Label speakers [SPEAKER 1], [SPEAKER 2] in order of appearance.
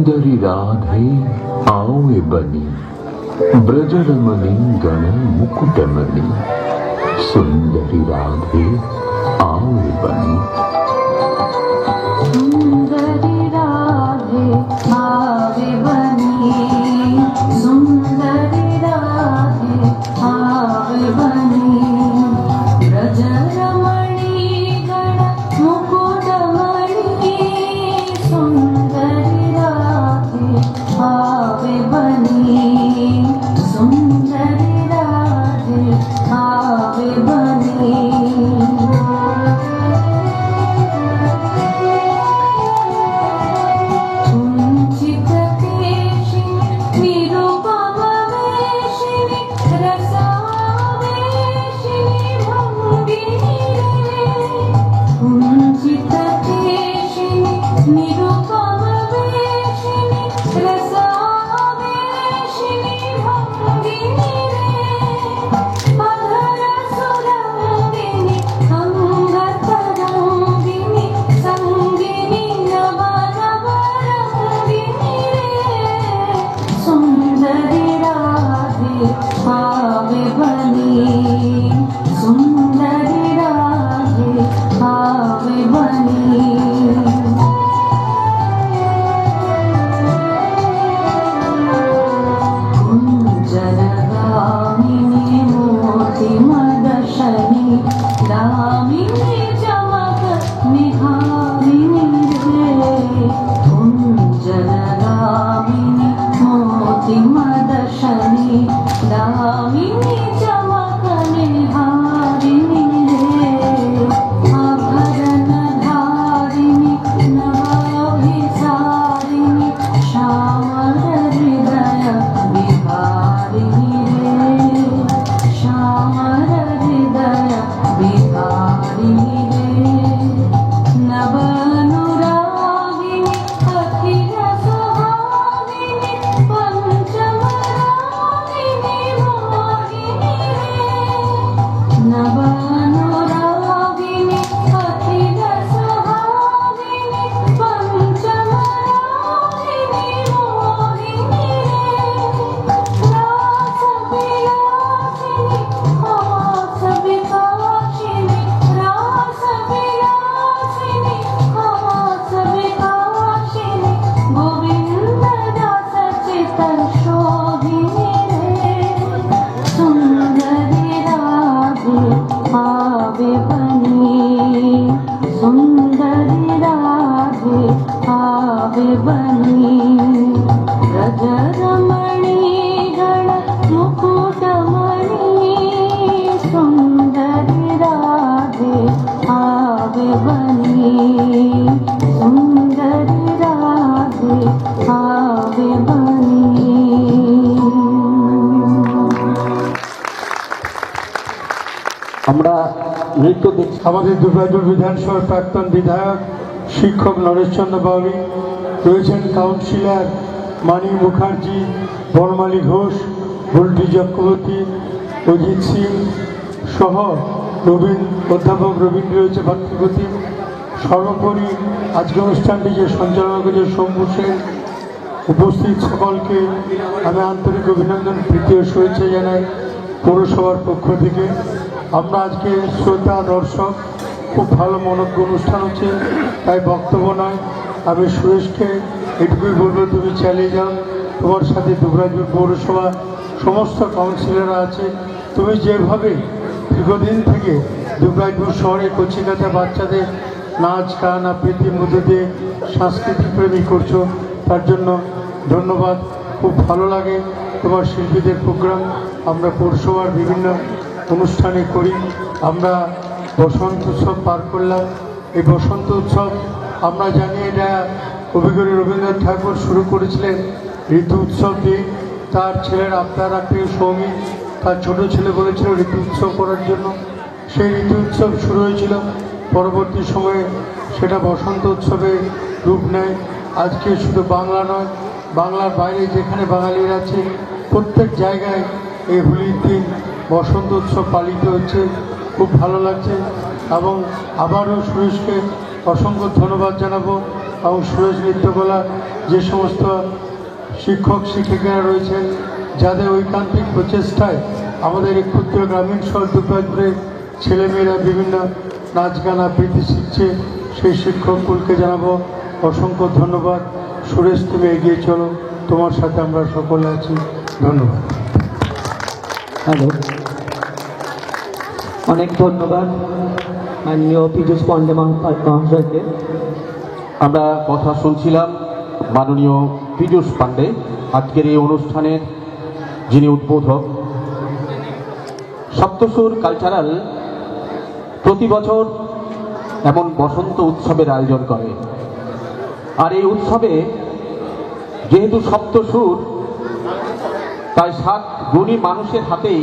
[SPEAKER 1] सुंदरी राधे आओ बनी ब्रजरमणि गण मुकुटमणि सुंदरी राधे आओ बनी
[SPEAKER 2] सुंदरी राधे आवे बनी सुंदरी राधे आवे बनी ब्रजरमणि गण मुकुटमणि सुंदरी राधे आवे बनी सुंदरी राधे आवे बनी आवे बनी सुंदरी राधे आवे बनी कुंजरगामिनी मोती मदशनी दामिनी चमक निहारिणी रे कुंजरगामिनी मोती मदशनी दामिनी चमक निहारिणी रे आभरण धारिणी नवाभिसारिणी श्यामल हृदय विहारिणी रे श्यामल हृदय विहारिणी रे नवानुरागिणी अखिल सुहागिनी पंचमरागिनी मोहिनी रे नवानुरागिनी अखिल सुहागिनी पंचमरागिनी मोहिनी रे रास विलासिनी हास विकासिनी रास विलासिनी हास विकासिनी गोविंद दास चित शोभिनी रे सुंदरी राधे आवे बनी सुंदरी राधे आवे बनी ब्रजरमणि गण मुकुटमणि सुंदरी राधे आवे बनी सुंदरी राधे आवे बनी
[SPEAKER 3] আমরা নৃত্য দেখছি। আমাদের দুর্গাপুর বিধানসভার প্রাক্তন বিধায়ক শিক্ষক নরেশ চন্দ্র বাউরি রয়েছেন, কাউন্সিলর মানি মুখার্জি, বনমালী ঘোষ, বুলটি চক্রবর্তী, অজিত সিং সহ অধ্যাপক রবীন্দ্র রয়েছে ভট্টপতি। সর্বোপরি আজকে অনুষ্ঠানটি যে সঞ্চালনা করেছে শম্ভু সেন, উপস্থিত সকলকে আমি আন্তরিক অভিনন্দন প্রীতি ও শুভেচ্ছা জানাই পৌরসভার পক্ষ থেকে। আমরা আজকে শ্রোতা দর্শক খুব ভালো মনোজ্ঞ অনুষ্ঠান হচ্ছে, তাই বক্তব্য নয়, আমি সুরেশকে এটুকুই বলবো, তুমি চালিয়ে যাও, তোমার সাথে দুবরাজপুর পৌরসভা সমস্ত কাউন্সিলররা আছে। তুমি যেভাবে দীর্ঘদিন থেকে দুবরাজপুর শহরে কচিকাতা বাচ্চাদের নাচ গান আবৃত্তির মধ্যে দিয়ে সাংস্কৃতিক প্রেমী করছো, তার জন্য ধন্যবাদ। খুব ভালো লাগে তোমার শিল্পীদের প্রোগ্রাম আমরা পৌরসভার বিভিন্ন অনুষ্ঠানে করি। আমরা বসন্ত উৎসব পার করলাম। এই বসন্ত উৎসব আমরা জানি এটা কবিগুরু রবীন্দ্রনাথ ঠাকুর শুরু করেছিলেন ঋতু উৎসব দিয়ে। তার ছেলের আবদার প্রিয় সৌমি, তার ছোটো ছেলে বলেছিল ঋতু উৎসব করার জন্য। সেই ঋতু উৎসব শুরু হয়েছিল, পরবর্তী সময়ে সেটা বসন্ত উৎসবে রূপ নেয়। আজকে শুধু বাংলা নয়, বাংলার বাইরে যেখানে বাঙালিরা আছে প্রত্যেক জায়গায় এই হোলির দিন বসন্ত উৎসব পালিত হচ্ছে। খুব ভালো লাগছে এবং আবারও সুরেশকে অসংখ্য ধন্যবাদ জানাবো। এবং সুরেশ নৃত্যকলা যে সমস্ত শিক্ষক শিক্ষিকারা রয়েছেন, যাদের ঐকান্তিক প্রচেষ্টায় আমাদের এই ক্ষুদ্র গ্রামীণ শহর দুর্গাপুরের ছেলেমেয়েরা বিভিন্ন নাচ গান আবৃত্তি শিখছে, সেই শিক্ষকগুলোকে জানাবো অসংখ্য ধন্যবাদ। সুরেশ, তুমি এগিয়ে চলো, তোমার সাথে আমরা সকলে আছি। ধন্যবাদ।
[SPEAKER 4] হ্যালো, অনেক ধন্যবাদ মাননীয় পীযূষ পান্ডে মহাশয়কে।
[SPEAKER 5] আমরা কথা শুনছিলাম মাননীয় পীযূষ পান্ডে, আজকের এই অনুষ্ঠানের যিনি উদ্বোধক। সপ্তসুর কালচারাল প্রতি বছর এমন বসন্ত উৎসবের আয়োজন করে, আর এই উৎসবে যেহেতু সপ্তসুর, তাই 7 গুণী মানুষের হাতেই